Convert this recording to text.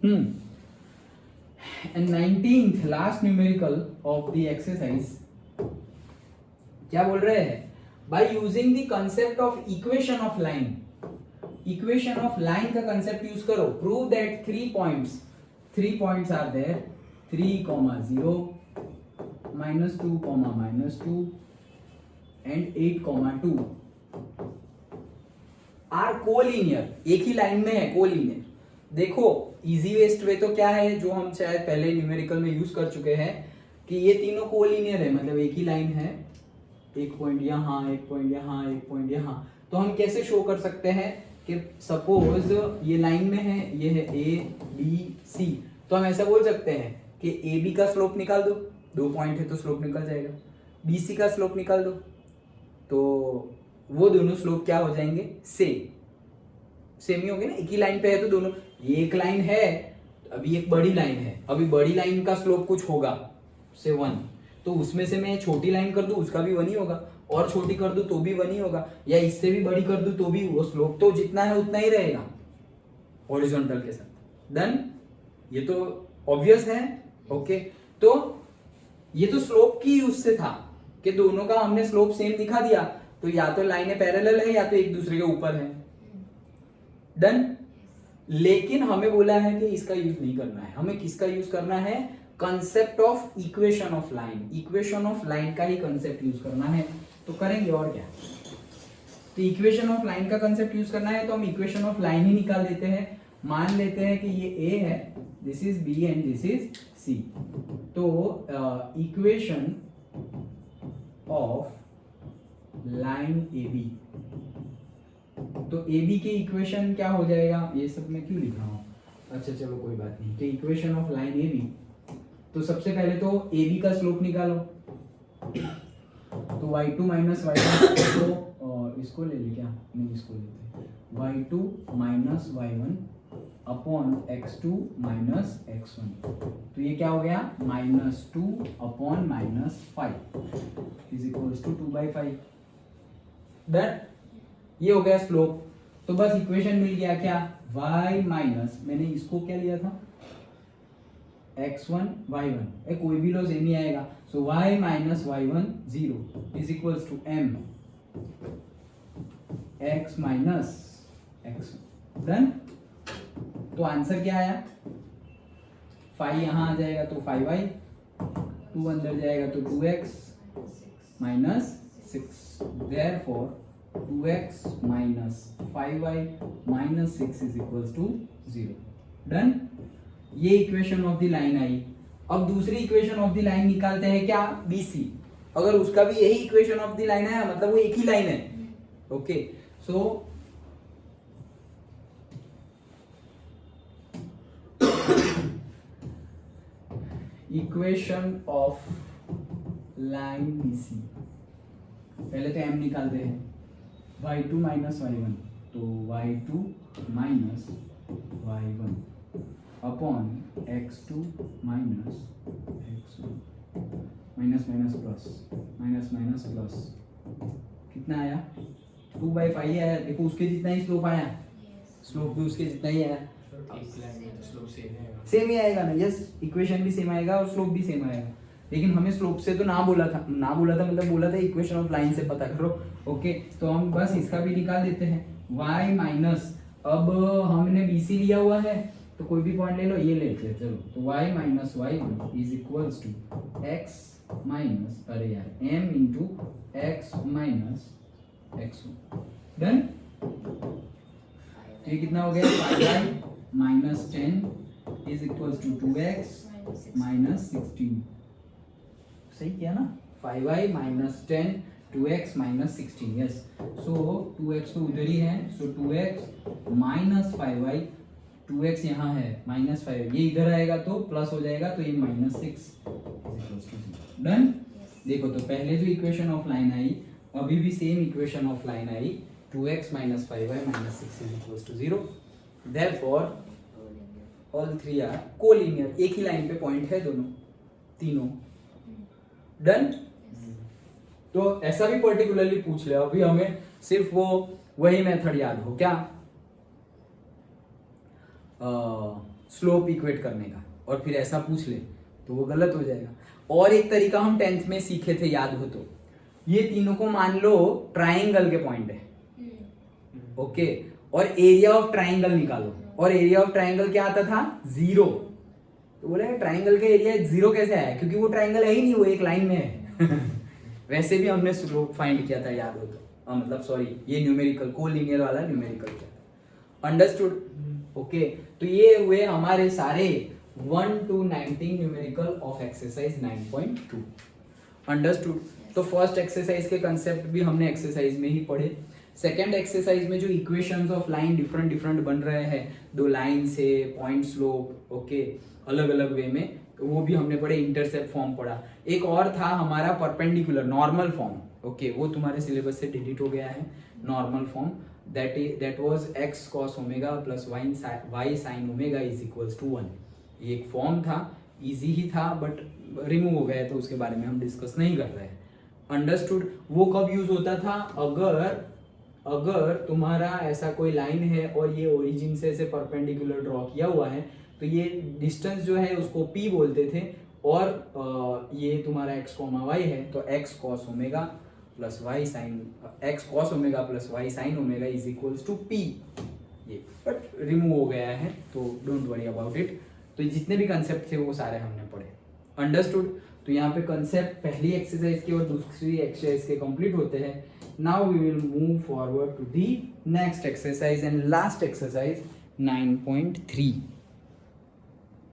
And 19th last numerical of the exercise क्या बोल रहे हैं? By using the concept of equation of line, equation of line का concept use करो, prove that 3 points are there, 3, 0, -2, -2 and 8, 2 are collinear, एक ही line में है, कोलिनियर। देखो इजी वेस्ट वे तो क्या है, जो हम शायद पहले न्यूमेरिकल में यूज कर चुके हैं, कि ये तीनों कोलिनियर है, मतलब एक ही लाइन है, एक पॉइंट यहाँ, एक पॉइंट यहाँ, एक पॉइंट यहाँ। तो हम कैसे शो कर सकते हैं कि सपोज ये लाइन में है, ये है ए बी सी, तो हम ऐसा बोल सकते हैं कि ए बी का स्लोप निकाल दो, 2 पॉइंट है तो स्लोप निकल जाएगा, बी सी का स्लोप निकाल दो, तो वो दोनों स्लोप क्या हो जाएंगे? सेम ही हो गए ना, एक ही लाइन पे है तो दोनों, ये एक लाइन है, अभी एक बड़ी लाइन है, अभी बड़ी लाइन का स्लोप कुछ होगा से 1, तो उसमें से मैं छोटी लाइन कर दूं उसका भी 1 ही होगा, और छोटी कर दूं तो भी 1 ही होगा, या इससे भी बड़ी कर दूं तो भी वो स्लोप तो जितना है उतना ही रहेगा हॉरिजॉन्टल के साथ। डन, ये तो ऑब्वियस है। ओके, तो ये तो स्लोप की यूज से था कि दोनों का हमने स्लोप सेम दिखा दिया, तो या तो लाइनें पैरेलल है या तो एक दूसरे के ऊपर है। डन, लेकिन हमें बोला है कि इसका यूज नहीं करना है, हमें किसका यूज करना है? Concept of equation of line, equation of line का ही कंसेप्ट यूज करना है। तो करेंगे और क्या, तो इक्वेशन ऑफ लाइन का कंसेप्ट यूज करना है, तो हम इक्वेशन ऑफ लाइन ही निकाल देते हैं। मान लेते हैं कि ये ए है, this is B and this is C, तो equation of line A B, तो ए बी के इक्वेशन क्या हो जाएगा? ये सब मैं क्यों लिख रहा हूं? अच्छा चलो कोई बात नहीं, तो equation of line A B, तो सबसे पहले तो ए बी का स्लोप निकालो, तो y2 माइनस y1, तो इसको ले ले क्या? नहीं, इसको लेते हैं, y2 minus y1 upon x2 minus x1, तो ये क्या हो गया? -2 upon -5 is equals to 2/5। Done, ये हो गया स्लोप। तो बस इक्वेशन मिल गया क्या? y माइनस, मैंने इसको क्या लिया था? x1 y1, कोई भी लो सेम ही आएगा, so y minus y1 0 is equals to m x minus x1। Done, तो आंसर क्या आया? 5 यहां आ जाएगा तो 5y, 2 अंदर जाएगा तो 2x minus 6, therefore 2x minus 5y minus 6 is equals to 0। Done, ये इक्वेशन ऑफ द लाइन आई। अब दूसरी इक्वेशन ऑफ द लाइन निकालते हैं क्या? BC, अगर उसका भी यही इक्वेशन ऑफ द लाइन है, मतलब वो एक ही लाइन है। Okay, so equation of line BC, पहले तो m निकालते हैं, y2 माइनस y1, तो y2 minus y1 upon x2 minus x1, minus minus plus, minus minus plus, कितना आया? 2/5 आया। देखो उसके जितना ही स्लोप आया, स्लोप भी उसके जितना ही आया, सेम ही आएगा ना। यस, इक्वेशन भी सेम आएगा और स्लोप भी सेम आएगा, लेकिन हमें स्लोप से तो ना बोला था मतलब बोला था इक्वेशन ऑफ लाइन से पता करो। ओके, तो हम बस इसका भी निकाल देते हैं, y माइनस, अब हमने BC लिया हुआ है तो कोई भी पॉइंट ले लो, ये लेते हैं चलो, तो y minus y1 is equals to x minus, अरे यार m into x minus x1। Done, ये कितना हो गया? 5y minus 10 is equals to 2x minus 16। सही किया ना? 5y minus 10, 2x minus 16। Yes, सो 2x तो उधर ही है, सो 2x माइनस 5y, 2x यहाँ है माइनस 5, ये इधर आएगा तो प्लस हो जाएगा, तो ये माइनस 6। डन, देखो तो पहले जो इक्वेशन ऑफ लाइन आई, अभी भी सेम इक्वेशन ऑफ लाइन आई, 2x minus 5y minus 6 is equals to 0। Therefore all three are collinear, एक ही लाइन पे पॉइंट है दोनों, तीनों। डन, तो ऐसा भी पर्टिकुलरली पूछ ले, अभी हमें सिर्फ वही मेथड याद हो क्या? स्लोप इक्वेट करने का और फिर ऐसा पूछ ले तो वो गलत हो जाएगा। और एक तरीका हम 10th में सीखे थे, याद हो तो, ये तीनों को मान लो ट्राइंगल के पॉइंट है, ओके, और एरिया ऑफ ट्राइंगल निकालो, और एरिया ऑफ ट्राइंगल क्या आता था 0। तो बोले ट्राइंगल का एरिया 0 कैसे आया, क्योंकि वो ट्राइंगल है ही नहीं, वो एक लाइन में है। वैसे भी हमने स्लोप फाइंड किया था, याद हो तो, मतलब सॉरी ये न्यूमेरिकल कोलिनियर वाला न्यूमेरिकल किया था। अंडरस्टूड? ओके, तो ये हुए हमारे सारे 1 to 19 numerical of exercise 9.2। Understood? तो फर्स्ट एक्सरसाइज के कंसेप्ट भी हमने एक्सरसाइज में ही पढ़े। सेकेंड एक्सरसाइज में जो equations of line different different बन रहे हैं, दो लाइन से पॉइंट स्लोप, ओके, अलग अलग वे में, तो वो भी हमने पढ़े, इंटरसेप्ट फॉर्म पढ़ा। एक और था हमारा परपेंडिकुलर नॉर्मल फॉर्म, ओके, वो तुम्हारे सिलेबस से डिलीट हो गया है। Normal form that was x cos omega plus y sin omega is equals to 1। ये एक फॉर्म था, इजी ही था, बट रिमूव हो गया, तो उसके बारे में हम डिस्कस नहीं कर रहे हैं। अंडरस्टूड? वो कब यूज होता था, अगर तुम्हारा ऐसा कोई लाइन है और ये ओरिजिन से ऐसे परपेंडिकुलर ड्रॉ किया हुआ है, तो ये डिस्टेंस जो है उसको p बोलते थे, और ये तुम्हारा x, y है, तो x cos omega plus y sin x cos omega plus y sin omega is equals to p। ये बट रिमूव हो गया है, तो डोंट वरी अबाउट इट। तो जितने भी कंसेप्ट थे वो सारे हमने पढ़े। अंडरस्टूड? तो यहाँ पे कंसेप्ट पहली एक्सरसाइज के और दूसरी एक्सरसाइज के कंप्लीट होते हैं। Now we will move forward to the next exercise and last exercise 9.3।